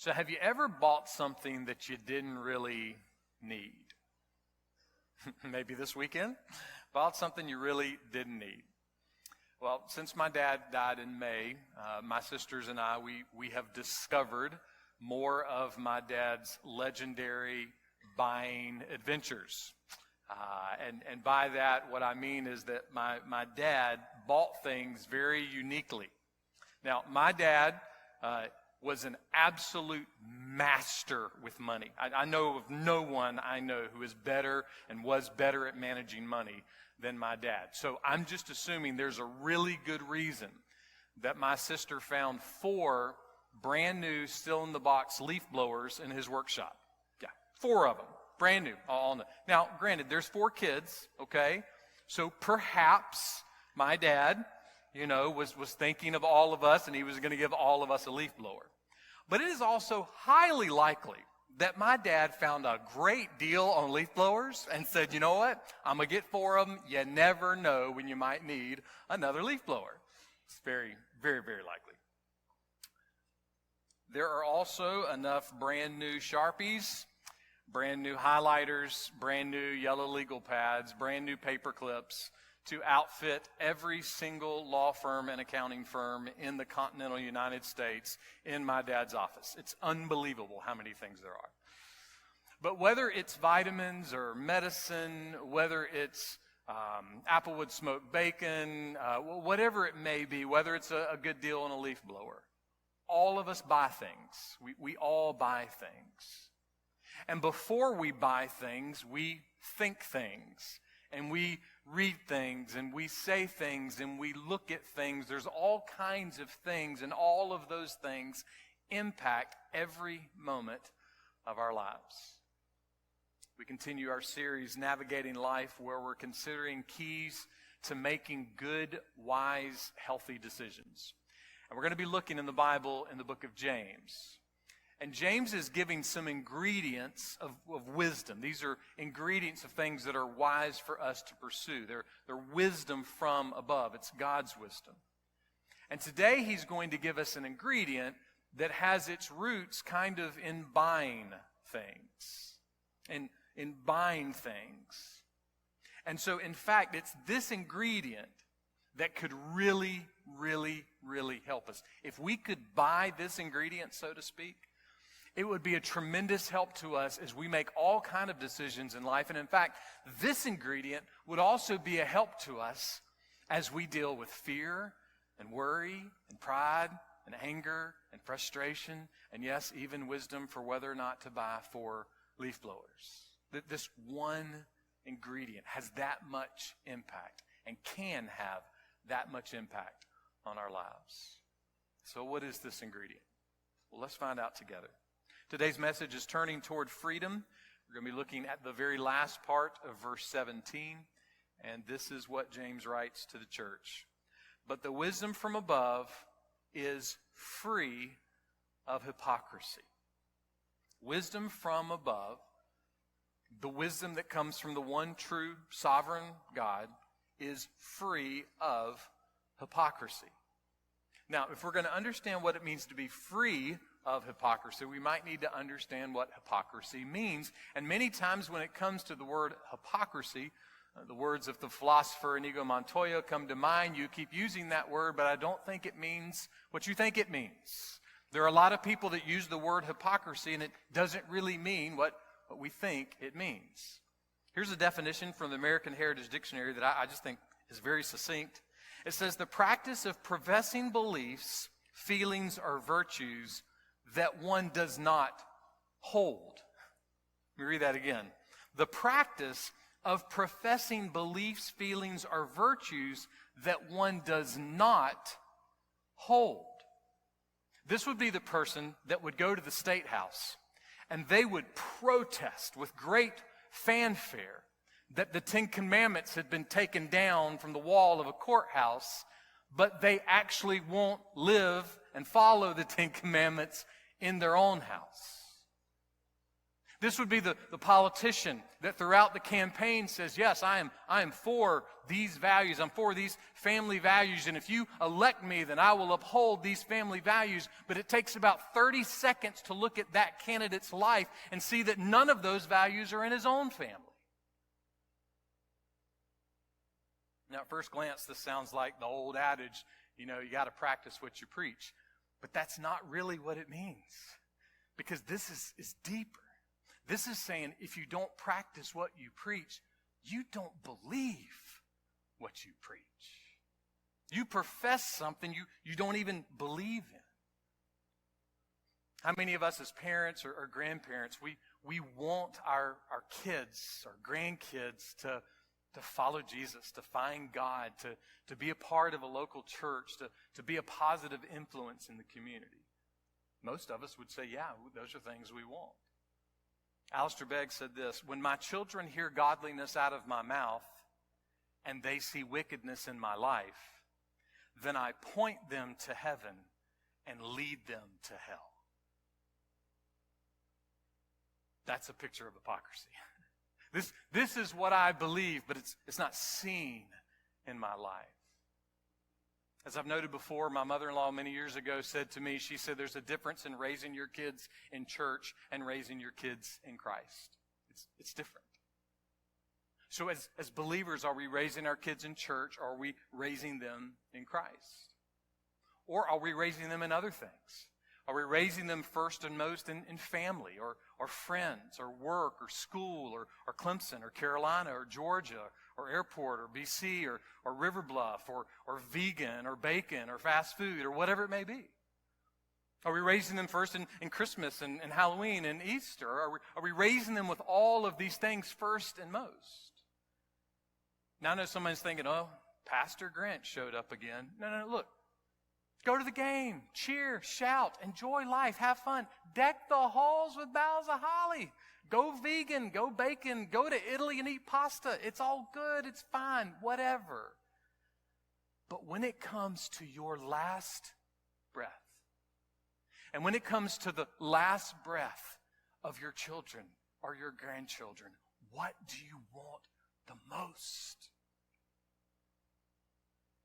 So have you ever bought something that you didn't really need? Maybe this weekend? Bought something you really didn't need. Well, since my dad died in May, my sisters and I, we have discovered more of my dad's legendary buying adventures. And by that, what I mean is that my dad bought things very uniquely. Now, my dad was an absolute master with money. I know of no one I know who is better and was better at managing money than my dad. So I'm just assuming there's a really good reason that my sister found 4 brand new, still in the box leaf blowers in his workshop. Yeah, 4 of them, brand new. All new. Now, granted, there's 4 kids, okay? So perhaps my dad, was thinking of all of us and he was going to give all of us a leaf blower. But it is also highly likely that my dad found a great deal on leaf blowers and said, you know what, I'm going to get 4 of them. You never know when you might need another leaf blower. It's very, very, very likely. There are also enough brand new Sharpies, brand new highlighters, brand new yellow legal pads, brand new paper clips to outfit every single law firm and accounting firm in the continental United States in my dad's office. It's unbelievable how many things there are. But whether it's vitamins or medicine, whether it's applewood smoked bacon, whatever it may be, whether it's a good deal on a leaf blower, all of us buy things. We all buy things. And before we buy things, we think things. And we read things, and we say things, and we look at things. There's all kinds of things, and all of those things impact every moment of our lives. We continue our series, Navigating Life, where we're considering keys to making good, wise, healthy decisions. And we're going to be looking in the Bible in the book of James. And James is giving some ingredients of wisdom. These are ingredients of things that are wise for us to pursue. They're wisdom from above. It's God's wisdom. And today he's going to give us an ingredient that has its roots kind of in buying things. In buying things. And so, in fact, it's this ingredient that could really, really, really help us. If we could buy this ingredient, so to speak, it would be a tremendous help to us as we make all kind of decisions in life. And in fact, this ingredient would also be a help to us as we deal with fear and worry and pride and anger and frustration and, yes, even wisdom for whether or not to buy 4 leaf blowers. This one ingredient has that much impact and can have that much impact on our lives. So what is this ingredient? Well, let's find out together. Today's message is turning toward freedom. We're going to be looking at the very last part of verse 17, and this is what James writes to the church. But the wisdom from above is free of hypocrisy. Wisdom from above, the wisdom that comes from the one true sovereign God, is free of hypocrisy. Now, if we're going to understand what it means to be free of hypocrisy, we might need to understand what hypocrisy means. And many times when it comes to the word hypocrisy, the words of the philosopher Inigo Montoya come to mind. You keep using that word, but I don't think it means what you think it means. There are a lot of people that use the word hypocrisy, and it doesn't really mean what we think it means. Here's a definition from the American Heritage Dictionary that I just think is very succinct. It says, the practice of professing beliefs, feelings, or virtues that one does not hold. Let me read that again. The practice of professing beliefs, feelings, or virtues that one does not hold. This would be the person that would go to the State House and they would protest with great fanfare that the 10 Commandments had been taken down from the wall of a courthouse, but they actually won't live and follow the 10 Commandments in their own house. This would be the politician that throughout the campaign says, yes, I am for these values. I'm for these family values. And if you elect me, then I will uphold these family values. But it takes about 30 seconds to look at that candidate's life and see that none of those values are in his own family. Now, at first glance, this sounds like the old adage, you got to practice what you preach. But that's not really what it means. Because this is deeper. This is saying if you don't practice what you preach, you don't believe what you preach. You profess something you don't even believe in. How many of us as parents or grandparents, we want our kids, our grandkids to follow Jesus, to find God, to be a part of a local church, to be a positive influence in the community? Most of us would say, yeah, those are things we want. Alistair Begg said this, when my children hear godliness out of my mouth and they see wickedness in my life, then I point them to heaven and lead them to hell. That's a picture of hypocrisy. This is what I believe, but it's not seen in my life. As I've noted before, my mother-in-law many years ago said to me, she said, there's a difference in raising your kids in church and raising your kids in Christ. It's different. So as believers, are we raising our kids in church, or are we raising them in Christ? Or are we raising them in other things? Are we raising them first and most in family, or friends, or work, or school, or Clemson, or Carolina, or Georgia, or airport, or BC, or River Bluff, or vegan, or bacon, or fast food, or whatever it may be? Are we raising them first in Christmas and Halloween and Easter? Are we raising them with all of these things first and most? Now I know somebody's thinking, oh, Pastor Grant showed up again. No, look. Go to the game, cheer, shout, enjoy life, have fun. Deck the halls with boughs of holly. Go vegan, go bacon, go to Italy and eat pasta. It's all good, it's fine, whatever. But when it comes to your last breath, and when it comes to the last breath of your children or your grandchildren, what do you want the most?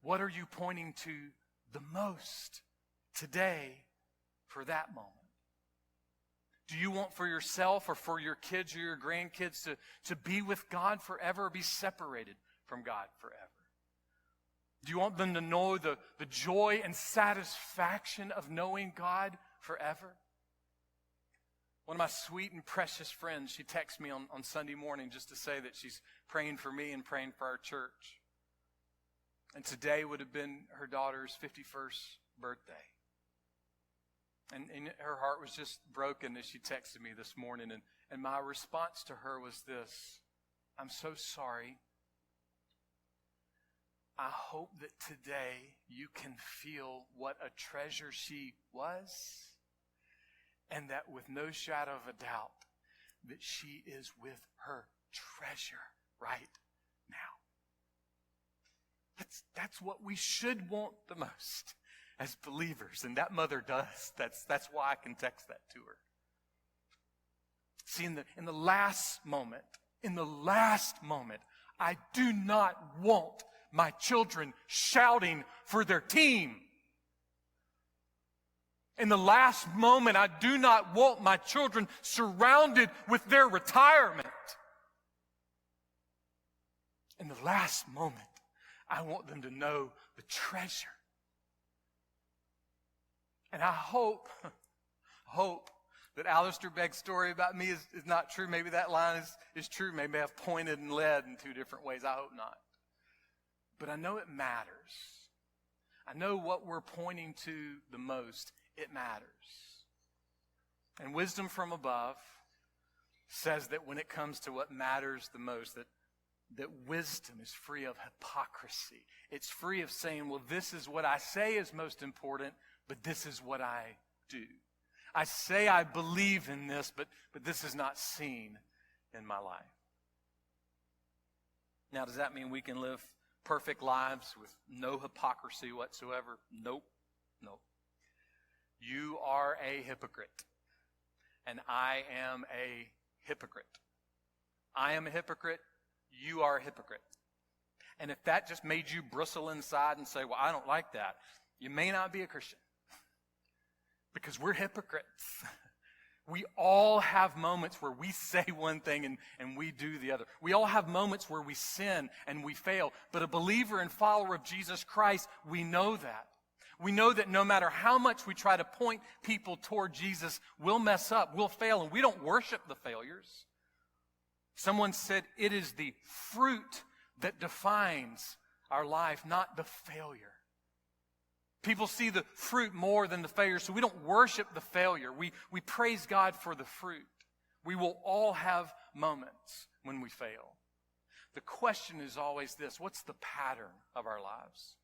What are you pointing to the most today for that moment? Do you want for yourself or for your kids or your grandkids to be with God forever, or be separated from God forever? Do you want them to know the joy and satisfaction of knowing God forever? One of my sweet and precious friends, she texted me on Sunday morning just to say that she's praying for me and praying for our church. And today would have been her daughter's 51st birthday. And her heart was just broken as she texted me this morning. And my response to her was this: I'm so sorry. I hope that today you can feel what a treasure she was, and that with no shadow of a doubt, that she is with her treasure right now. That's what we should want the most as believers, and that mother does. That's why I can text that to her. See, in the last moment, I do not want my children shouting for their team. In the last moment, I do not want my children surrounded with their retirement. In the last moment, I want them to know the treasure. And I hope that Alistair Begg's story about me is not true. Maybe that line is true. Maybe I've pointed and led in two different ways. I hope not. But I know it matters. I know what we're pointing to the most. It matters. And wisdom from above says that when it comes to what matters the most, that wisdom is free of hypocrisy. It's free of saying, well, this is what I say is most important, but this is what I do. I say I believe in this, but this is not seen in my life. Now, does that mean we can live perfect lives with no hypocrisy whatsoever? Nope. You are a hypocrite, and I am a hypocrite. I am a hypocrite. You are a hypocrite. And if that just made you bristle inside and say, well, I don't like that, you may not be a Christian. Because we're hypocrites. We all have moments where we say one thing and we do the other. We all have moments where we sin and we fail. But a believer and follower of Jesus Christ, we know that. We know that no matter how much we try to point people toward Jesus, we'll mess up, we'll fail, and we don't worship the failures. Someone said it is the fruit that defines our life, not the failure. People see the fruit more than the failure, so we don't worship the failure. We praise God for the fruit. We will all have moments when we fail. The question is always this: what's the pattern of our lives?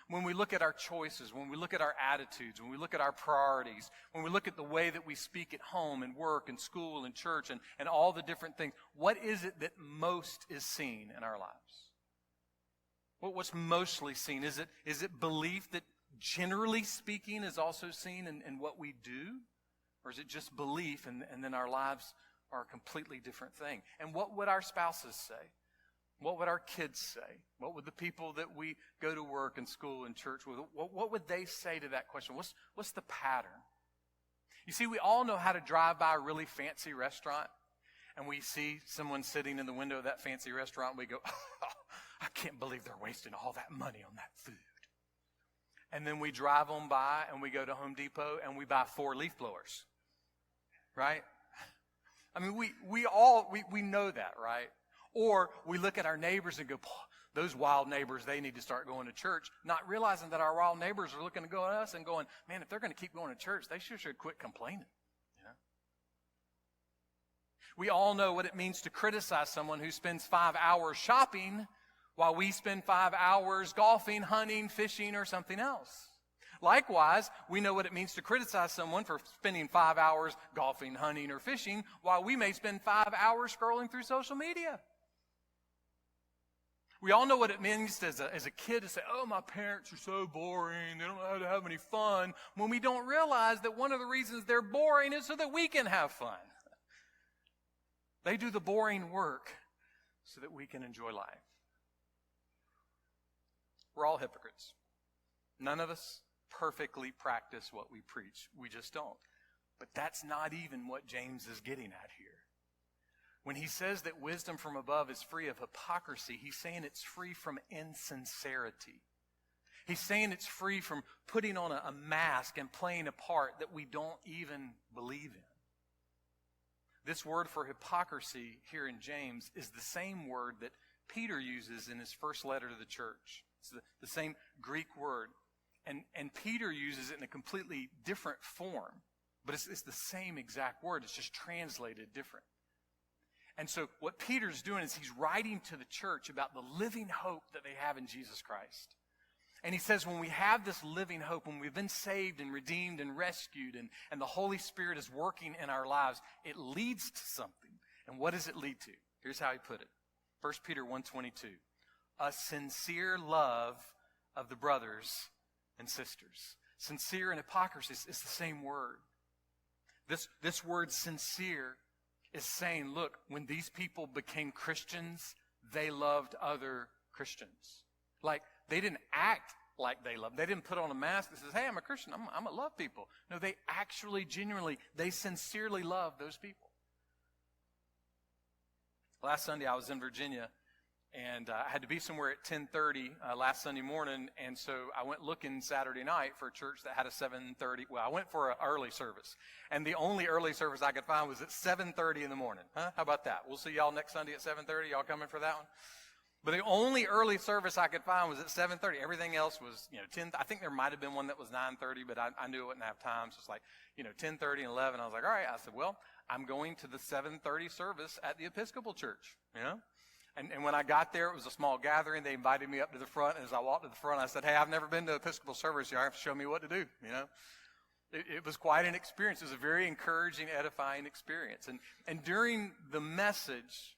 When we look at our choices, when we look at our attitudes, when we look at our priorities, when we look at the way that we speak at home and work and school and church and all the different things, what is it that most is seen in our lives? What's mostly seen? Is it belief that generally speaking is also seen in what we do? Or is it just belief and then our lives are a completely different thing? And what would our spouses say? What would our kids say? What would the people that we go to work and school and church with, what would they say to that question? What's the pattern? You see, we all know how to drive by a really fancy restaurant and we see someone sitting in the window of that fancy restaurant and we go, oh, I can't believe they're wasting all that money on that food. And then we drive on by and we go to Home Depot and we buy 4 leaf blowers. Right? I mean, we know that, right? Or we look at our neighbors and go, those wild neighbors, they need to start going to church, not realizing that our wild neighbors are looking to go at us and going, man, if they're going to keep going to church, they should quit complaining. You know? We all know what it means to criticize someone who spends 5 hours shopping while we spend 5 hours golfing, hunting, fishing, or something else. Likewise, we know what it means to criticize someone for spending 5 hours golfing, hunting, or fishing while we may spend 5 hours scrolling through social media. We all know what it means as a kid to say, oh, my parents are so boring, they don't know how to have any fun, when we don't realize that one of the reasons they're boring is so that we can have fun. They do the boring work so that we can enjoy life. We're all hypocrites. None of us perfectly practice what we preach. We just don't. But that's not even what James is getting at here. When he says that wisdom from above is free of hypocrisy, he's saying it's free from insincerity. He's saying it's free from putting on a mask and playing a part that we don't even believe in. This word for hypocrisy here in James is the same word that Peter uses in his first letter to the church. It's the same Greek word. And Peter uses it in a completely different form. But it's the same exact word. It's just translated different. And so what Peter's doing is he's writing to the church about the living hope that they have in Jesus Christ. And he says when we have this living hope, when we've been saved and redeemed and rescued and the Holy Spirit is working in our lives, it leads to something. And what does it lead to? Here's how he put it. 1 Peter 1:22. A sincere love of the brothers and sisters. Sincere and hypocrisy is the same word. This word sincere is saying, look, when these people became Christians, they loved other Christians. Like, they didn't act like they loved. They didn't put on a mask that says, hey, I'm a Christian. I'm going to love people. No, they actually, genuinely, they sincerely loved those people. Last Sunday, I was in Virginia, and I had to be somewhere at 10:30 last Sunday morning, and so I went looking Saturday night for a church that had a 7:30. Well, I went for an early service, and the only early service I could find was at 7:30 in the morning. Huh? How about that? We'll see y'all next Sunday at 7:30. Y'all coming for that one? But the only early service I could find was at 7:30. Everything else was, 10. I think there might have been one that was 9:30, but I knew I wouldn't have time. So it's like, 10:30 and 11. I was like, all right. I said, well, I'm going to the 7:30 service at the Episcopal Church, And when I got there, it was a small gathering. They invited me up to the front. And as I walked to the front, I said, hey, I've never been to Episcopal service. You have to show me what to do, It was quite an experience. It was a very encouraging, edifying experience. And during the message,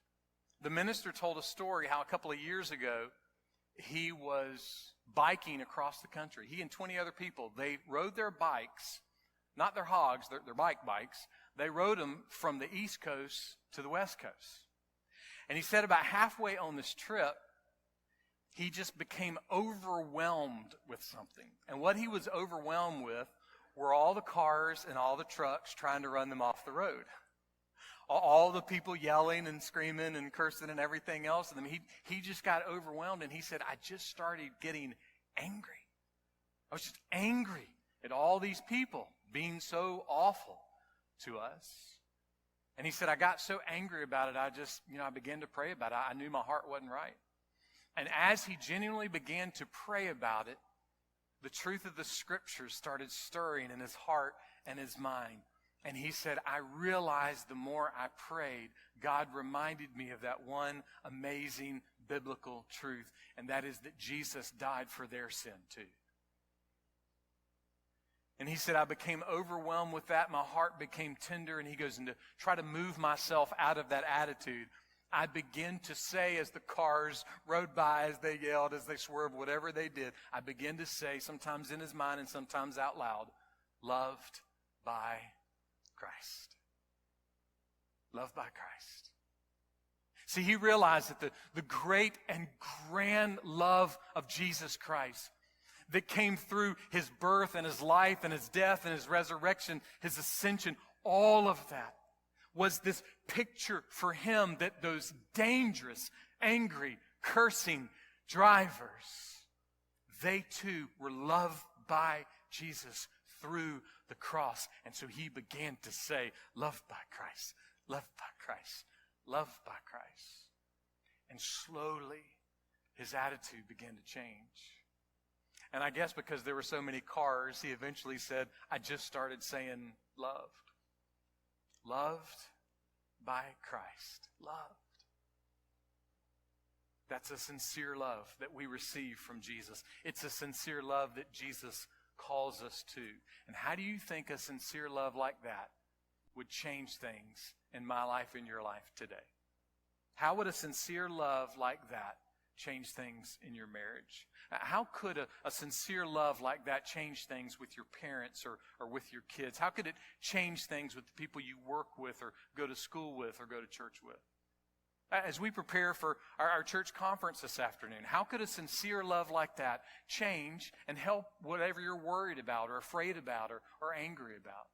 the minister told a story how a couple of years ago, he was biking across the country. He and 20 other people, they rode their bikes, not their hogs, their bikes. They rode them from the East Coast to the West Coast. And he said about halfway on this trip, he just became overwhelmed with something. And what he was overwhelmed with were all the cars and all the trucks trying to run them off the road. All the people yelling and screaming and cursing and everything else. And he just got overwhelmed, and he said, I just started getting angry. I was just angry at all these people being so awful to us. And he said, I got so angry about it, I began to pray about it. I knew my heart wasn't right. And as he genuinely began to pray about it, the truth of the Scriptures started stirring in his heart and his mind. And he said, I realized the more I prayed, God reminded me of that one amazing biblical truth, and that is that Jesus died for their sin too. And he said, I became overwhelmed with that. My heart became tender. And he goes, and to try to move myself out of that attitude, I began to say, as the cars rode by, as they yelled, as they swerved, whatever they did, I began to say, sometimes in his mind and sometimes out loud, loved by Christ. Loved by Christ. See, he realized that the great and grand love of Jesus Christ that came through his birth and his life and his death and his resurrection, his ascension, all of that was this picture for him that those dangerous, angry, cursing drivers, they too were loved by Jesus through the cross. And so he began to say, loved by Christ, loved by Christ, loved by Christ. And slowly his attitude began to change. And I guess because there were so many cars, he eventually said, I just started saying loved. Loved by Christ. Loved. That's a sincere love that we receive from Jesus. It's a sincere love that Jesus calls us to. And how do you think a sincere love like that would change things in my life and your life today? How would a sincere love like that change things in your marriage? How could a sincere love like that change things with your parents or with your kids? How could it change things with the people you work with or go to school with or go to church with? As we prepare for our church conference this afternoon, how could a sincere love like that change and help whatever you're worried about or afraid about or angry about?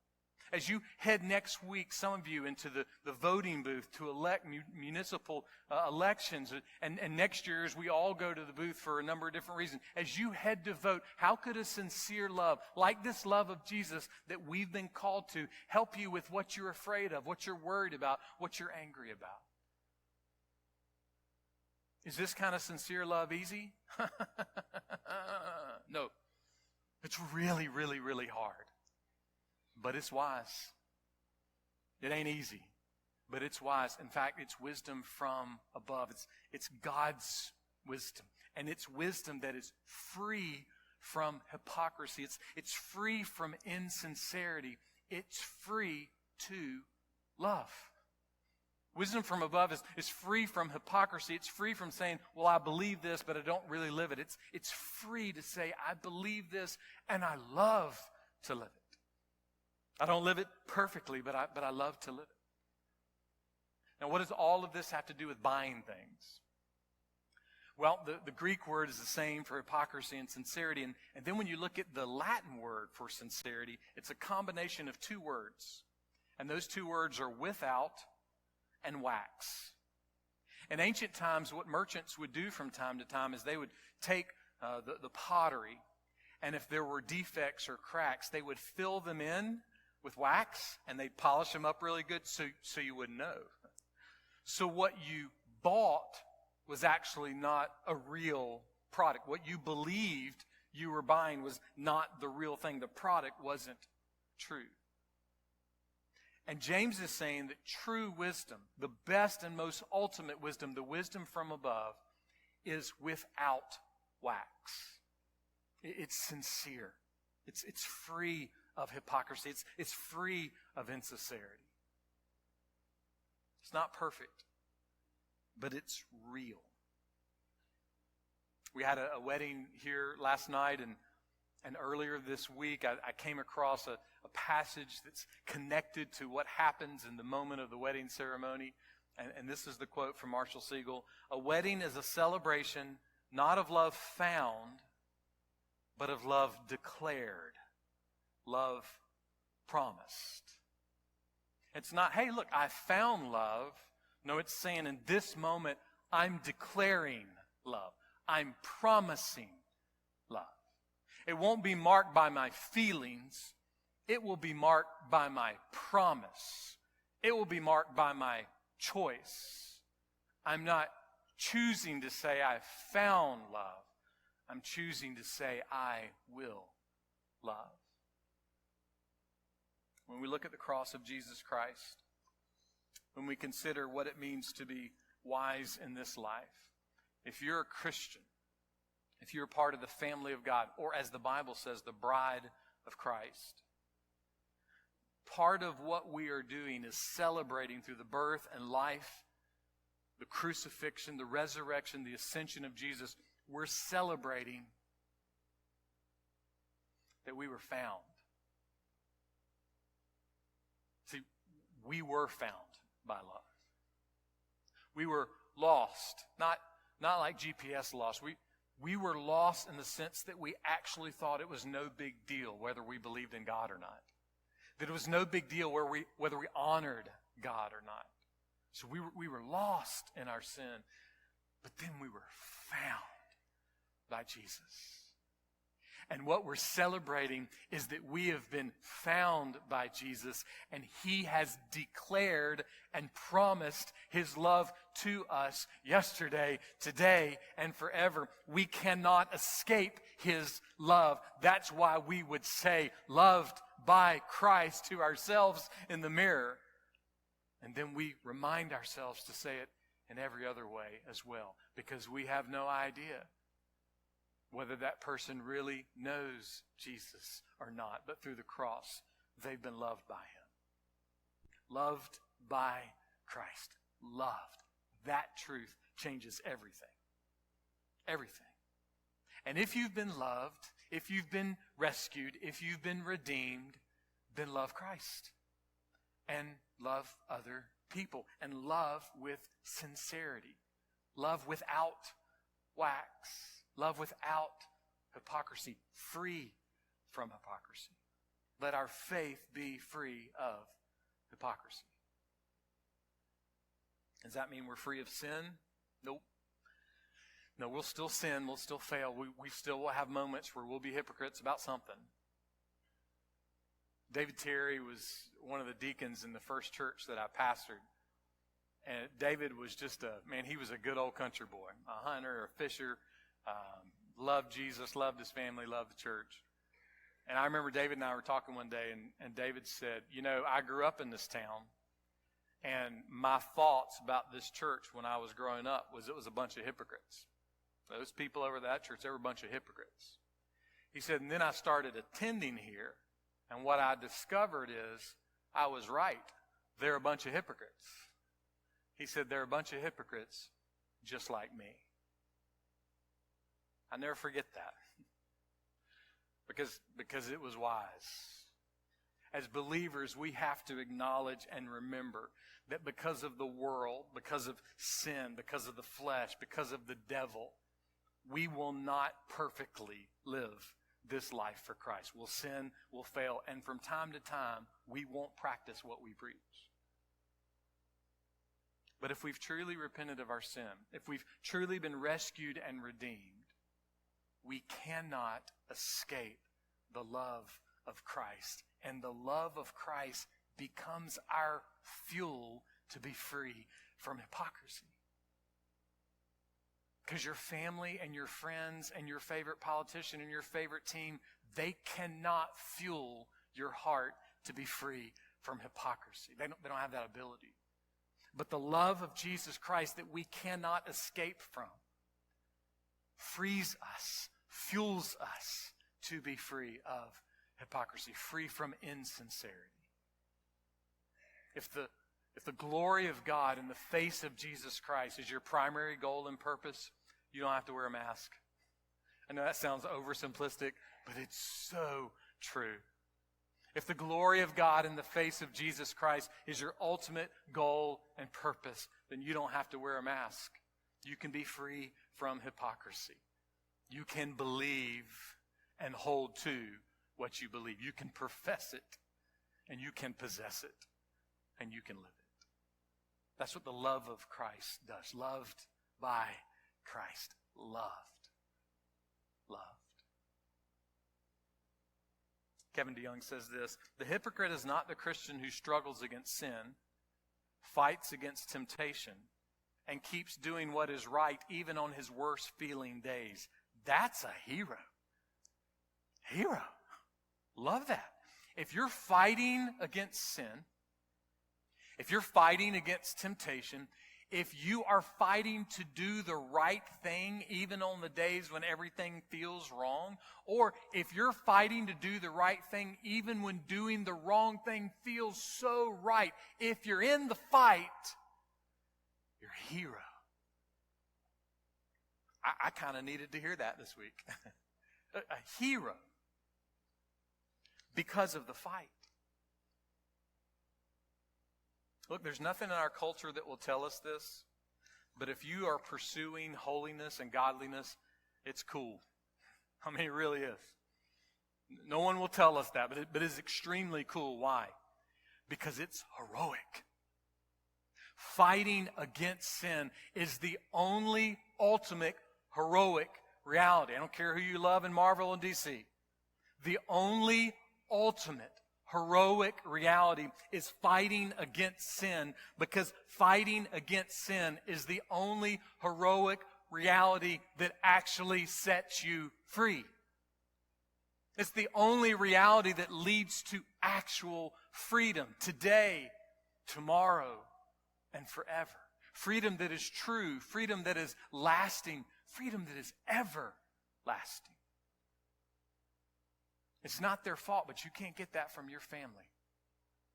As you head next week, some of you, into the voting booth to elect municipal elections, and next year as we all go to the booth for a number of different reasons, as you head to vote, how could a sincere love, like this love of Jesus that we've been called to, help you with what you're afraid of, what you're worried about, what you're angry about? Is this kind of sincere love easy? No. It's really, really, really hard. But it's wise. It ain't easy, but it's wise. In fact, it's wisdom from above. It's God's wisdom. And it's wisdom that is free from hypocrisy. It's free from insincerity. It's free to love. Wisdom from above is free from hypocrisy. It's free from saying, well, I believe this, but I don't really live it. It's free to say, I believe this, and I love to live it. I don't live it perfectly, but I love to live it. Now, what does all of this have to do with buying things? Well, the Greek word is the same for hypocrisy and sincerity. And then when you look at the Latin word for sincerity, it's a combination of two words. And those two words are without and wax. In ancient times, what merchants would do from time to time is they would take the pottery, and if there were defects or cracks, they would fill them in with wax, and they'd polish them up really good so you wouldn't know. So what you bought was actually not a real product. What you believed you were buying was not the real thing. The product wasn't true. And James is saying that true wisdom, the best and most ultimate wisdom, the wisdom from above, is without wax. It's sincere. It's free of hypocrisy. It's free of insincerity. It's not perfect, but it's real. We had a wedding here last night, And earlier this week, I came across a passage that's connected to what happens in the moment of the wedding ceremony. And this is the quote from Marshall Siegel. A wedding is a celebration not of love found, but of love declared, love promised. It's not, hey, look, I found love. No, it's saying in this moment, I'm declaring love. I'm promising love. It won't be marked by my feelings. It will be marked by my promise. It will be marked by my choice. I'm not choosing to say I found love. I'm choosing to say I will love. When we look at the cross of Jesus Christ, when we consider what it means to be wise in this life, if you're a Christian, if you're part of the family of God, or as the Bible says, the bride of Christ, part of what we are doing is celebrating through the birth and life, the crucifixion, the resurrection, the ascension of Jesus. We're celebrating that we were found. See, we were found by love. We were lost, not like GPS lost. We were lost in the sense that we actually thought it was no big deal whether we believed in God or not. That it was no big deal whether we honored God or not. So we were lost in our sin, but then we were found by Jesus. And what we're celebrating is that we have been found by Jesus, and He has declared and promised His love to us yesterday, today, and forever. We cannot escape His love. That's why we would say, loved by Christ, to ourselves in the mirror. And then we remind ourselves to say it in every other way as well, because we have no idea whether that person really knows Jesus or not. But through the cross, they've been loved by Him. Loved by Christ. Loved. That truth changes everything. Everything. And if you've been loved, if you've been rescued, if you've been redeemed, then love Christ. And love other people. And love with sincerity. Love without wax. Love without hypocrisy. Free from hypocrisy. Let our faith be free of hypocrisy. Does that mean we're free of sin? Nope. No, we'll still sin. We'll still fail. We still will have moments where we'll be hypocrites about something. David Terry was one of the deacons in the first church that I pastored. And David was just he was a good old country boy. A hunter, a fisher. Loved Jesus, loved his family, loved the church. And I remember David and I were talking one day, and David said, I grew up in this town, and my thoughts about this church when I was growing up was it was a bunch of hypocrites. Those people over that church, they were a bunch of hypocrites. He said, and then I started attending here, and what I discovered is I was right. They're a bunch of hypocrites. He said, they're a bunch of hypocrites just like me. I never forget that because it was wise. As believers, we have to acknowledge and remember that because of the world, because of sin, because of the flesh, because of the devil, we will not perfectly live this life for Christ. We'll sin, we'll fail, and from time to time, we won't practice what we preach. But if we've truly repented of our sin, if we've truly been rescued and redeemed, we cannot escape the love of Christ. And the love of Christ becomes our fuel to be free from hypocrisy. Because your family and your friends and your favorite politician and your favorite team, they cannot fuel your heart to be free from hypocrisy. They don't have that ability. But the love of Jesus Christ that we cannot escape from frees us, fuels us to be free of hypocrisy, free from insincerity. If the glory of God in the face of Jesus Christ is your primary goal and purpose, you don't have to wear a mask. I know that sounds oversimplistic, but it's so true. If the glory of God in the face of Jesus Christ is your ultimate goal and purpose, then you don't have to wear a mask. You can be free from hypocrisy. You can believe and hold to what you believe. You can profess it, and you can possess it, and you can live it. That's what the love of Christ does. Loved by Christ. Loved. Kevin DeYoung says this: the hypocrite is not the Christian who struggles against sin, fights against temptation, and keeps doing what is right even on his worst feeling days. That's a hero. Hero. Love that. If you're fighting against sin, if you're fighting against temptation, if you are fighting to do the right thing even on the days when everything feels wrong, or if you're fighting to do the right thing even when doing the wrong thing feels so right, if you're in the fight, you're a hero. I kind of needed to hear that this week. A hero. Because of the fight. Look, there's nothing in our culture that will tell us this, but if you are pursuing holiness and godliness, it's cool. I mean, it really is. No one will tell us that, but it's extremely cool. Why? Because it's heroic. Fighting against sin is the only ultimate heroic reality. I don't care who you love in Marvel and DC. The only ultimate heroic reality is fighting against sin, because fighting against sin is the only heroic reality that actually sets you free. It's the only reality that leads to actual freedom today, tomorrow, and forever. Freedom that is true, freedom that is lasting, freedom that is everlasting. It's not their fault, but you can't get that from your family.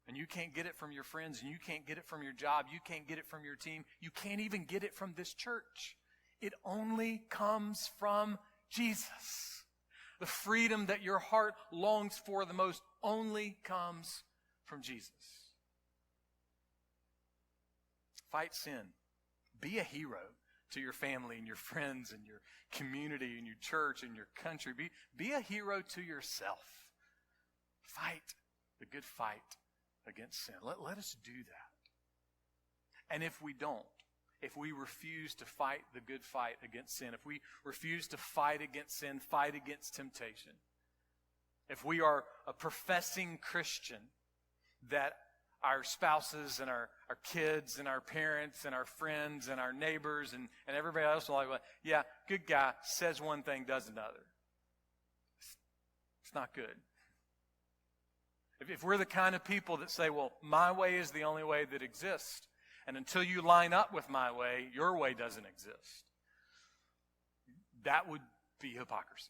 And you can't get it from your friends, and you can't get it from your job. You can't get it from your team. You can't even get it from this church. It only comes from Jesus. The freedom that your heart longs for the most only comes from Jesus. Fight sin. Be a hero to your family and your friends and your community and your church and your country. Be a hero to yourself. Fight the good fight against sin. Let us do that. And if we don't, if we refuse to fight the good fight against sin, if we refuse to fight against sin, fight against temptation, if we are a professing Christian that our spouses and our kids and our parents and our friends and our neighbors and everybody else will like, well, yeah, good guy, says one thing, does another. It's not good. If we're the kind of people that say, well, my way is the only way that exists, and until you line up with my way, your way doesn't exist, that would be hypocrisy.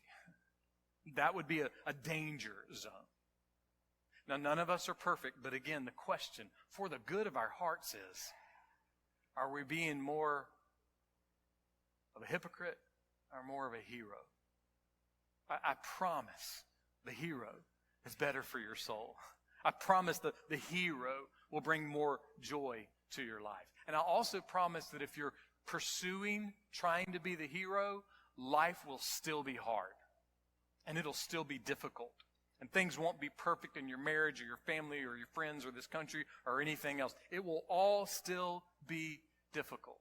That would be a danger zone. Now, none of us are perfect, but again, the question for the good of our hearts is, are we being more of a hypocrite or more of a hero? I promise the hero is better for your soul. I promise the hero will bring more joy to your life. And I also promise that if you're pursuing trying to be the hero, life will still be hard. And it'll still be difficult. And things won't be perfect in your marriage or your family or your friends or this country or anything else. It will all still be difficult.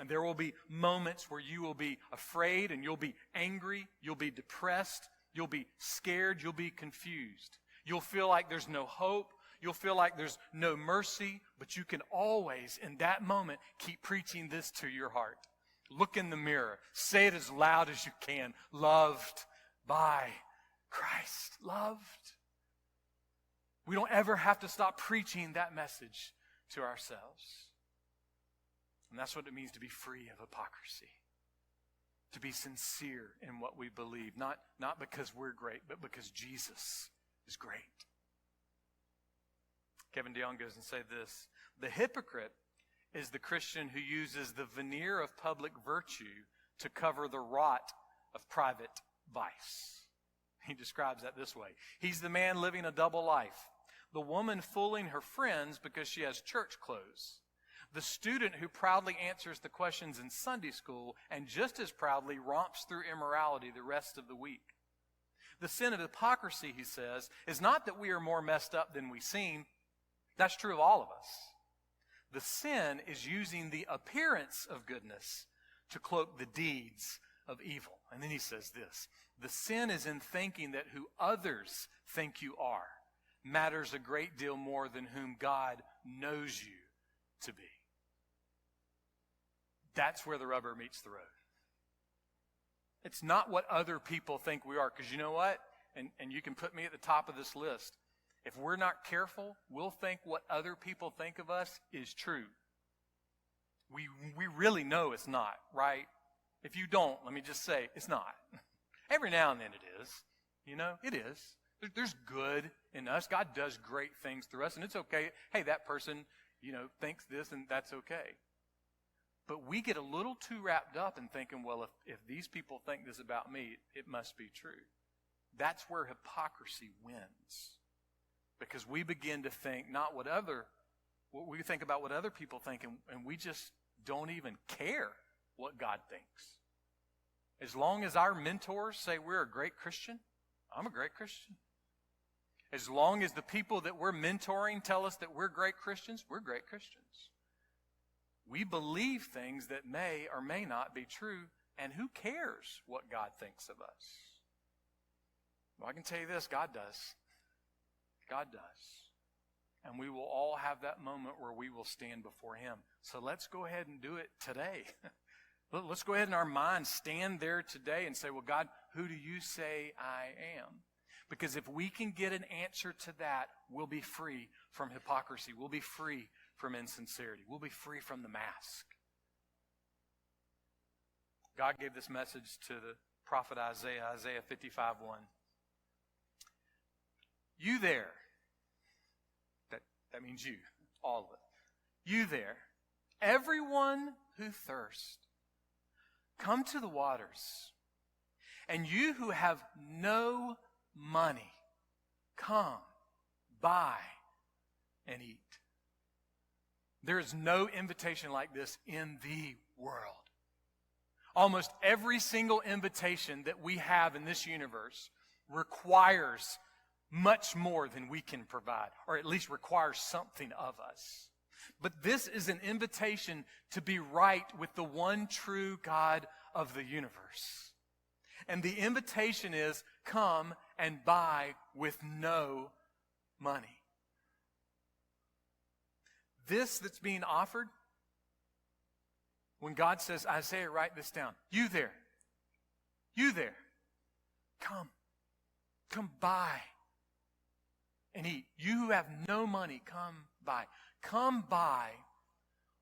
And there will be moments where you will be afraid and you'll be angry, you'll be depressed, you'll be scared, you'll be confused. You'll feel like there's no hope, you'll feel like there's no mercy, but you can always, in that moment, keep preaching this to your heart. Look in the mirror, say it as loud as you can, loved by Christ, loved. We don't ever have to stop preaching that message to ourselves. And that's what it means to be free of hypocrisy. To be sincere in what we believe. Not because we're great, but because Jesus is great. Kevin DeYoung goes and says this: the hypocrite is the Christian who uses the veneer of public virtue to cover the rot of private vice. He describes that this way. He's the man living a double life. The woman fooling her friends because she has church clothes. The student who proudly answers the questions in Sunday school and just as proudly romps through immorality the rest of the week. The sin of hypocrisy, he says, is not that we are more messed up than we seem. That's true of all of us. The sin is using the appearance of goodness to cloak the deeds of evil. And then he says this, the sin is in thinking that who others think you are matters a great deal more than whom God knows you to be. That's where the rubber meets the road. It's not what other people think we are, because you know what? And you can put me at the top of this list. If we're not careful, we'll think what other people think of us is true. We really know it's not, right? If you don't, let me just say, it's not. Every now and then it is. You know, it is. There's good in us. God does great things through us, and it's okay. Hey, that person, thinks this, and that's okay. But we get a little too wrapped up in thinking, well, if these people think this about me, it must be true. That's where hypocrisy wins. Because we begin to think not what we think about what other people think, and we just don't even care what God thinks. As long as our mentors say we're a great Christian, I'm a great Christian. As long as the people that we're mentoring tell us that we're great Christians, we're great Christians. We believe things that may or may not be true, and who cares what God thinks of us? Well, I can tell you this, God does. God does. And we will all have that moment where we will stand before Him. So let's go ahead and do it today. Let's go ahead in our minds stand there today and say, well, God, who do you say I am? Because if we can get an answer to that, we'll be free from hypocrisy. We'll be free from insincerity. We'll be free from the mask. God gave this message to the prophet Isaiah, Isaiah 55:1. You there, that means you, all of it. You there, everyone who thirsts, come to the waters. And you who have no money, come, buy, and eat. There is no invitation like this in the world. Almost every single invitation that we have in this universe requires much more than we can provide, or at least requires something of us. But this is an invitation to be right with the one true God of the universe. And the invitation is, come and buy with no money. This that's being offered, when God says, Isaiah, write this down. You there, come buy and eat. You who have no money, come buy. Come buy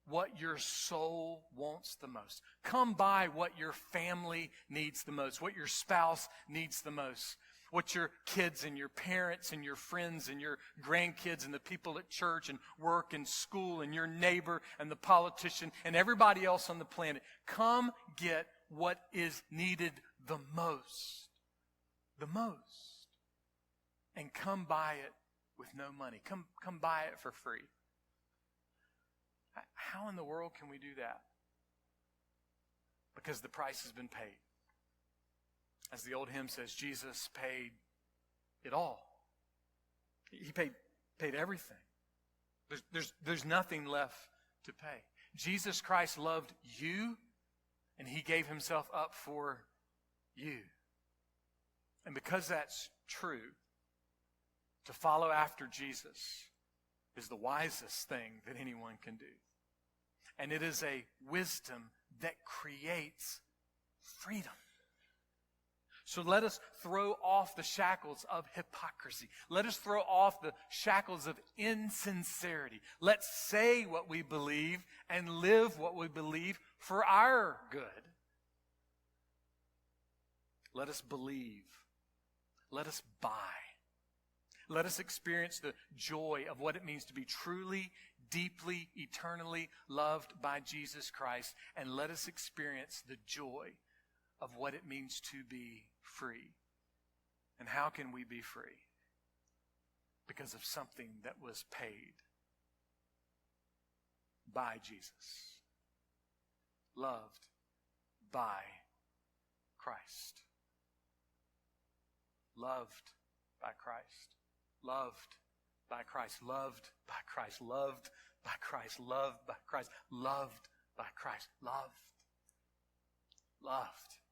what your soul wants the most. Come buy what your family needs the most, what your spouse needs the most, what your kids and your parents and your friends and your grandkids and the people at church and work and school and your neighbor and the politician and everybody else on the planet. Come get what is needed the most. The most. And come buy it with no money. Come buy it for free. How in the world can we do that? Because the price has been paid. As the old hymn says, Jesus paid it all. He paid everything. There's nothing left to pay. Jesus Christ loved you, and He gave Himself up for you. And because that's true, to follow after Jesus is the wisest thing that anyone can do. And it is a wisdom that creates freedom. So let us throw off the shackles of hypocrisy. Let us throw off the shackles of insincerity. Let's say what we believe and live what we believe for our good. Let us believe. Let us buy. Let us experience the joy of what it means to be truly, deeply, eternally loved by Jesus Christ. And let us experience the joy of what it means to be free. And how can we be free? Because of something that was paid by Jesus. Loved by Christ. Loved by Christ. Loved by Christ. Loved by Christ. Loved by Christ. Loved by Christ. Loved by Christ. Loved. Loved.